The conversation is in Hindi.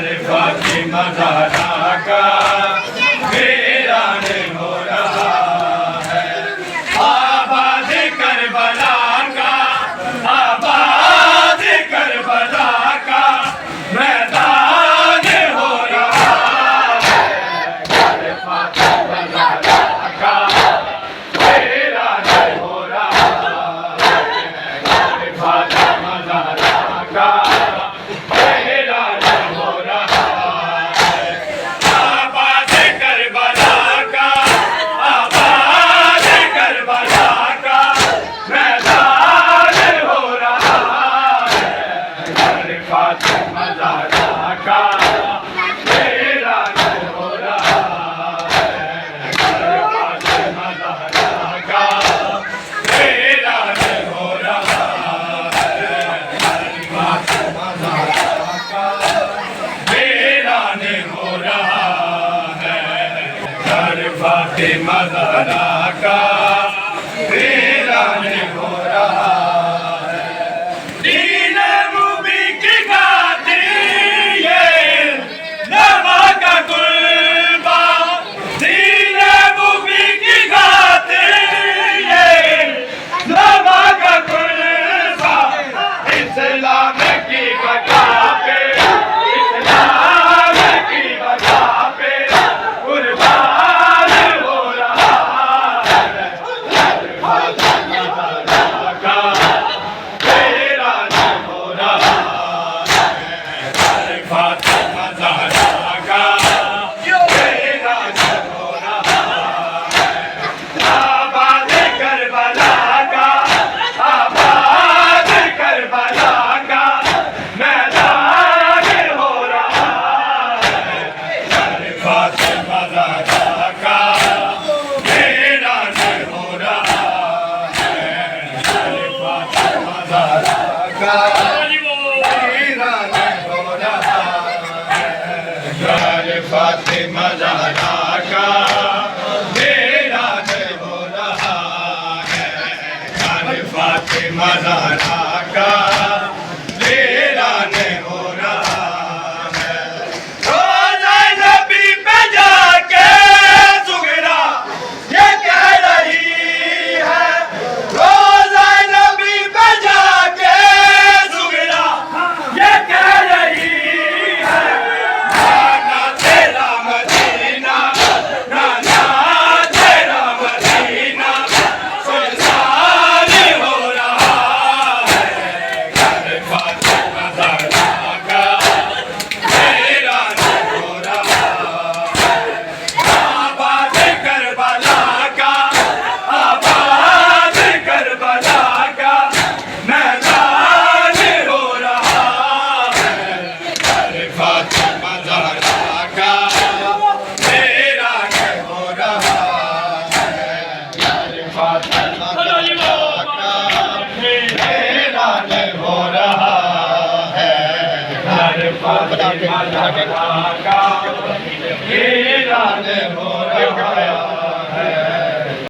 फातिमा ज़हरा का वीरान हो रहा है। आबाद करबला का, आबाद करबला का मैदान हो रहा है। फातिमा ज़हरा का वीरान हो रहा है। फातिमा ज़हरा का फातिमा ज़हरा का वीरान हो रहा है। फातिमा ज़हरा का वीरान हो रहा है। फातिमा ज़हरा का वीरान हो रहा है। फातिमा ज़हरा का वीरान हो रहा फातिमा ज़हरा का वीरान हो रहा है। फातिमा ज़हरा का वीरान हो रहा है। रोज़ा नबी पे जाके सुगरा ये कह रही है। रोज़ा नबी पे जाके सुगरा ये कह रही है। फातिमा ज़हरा का वीरान हो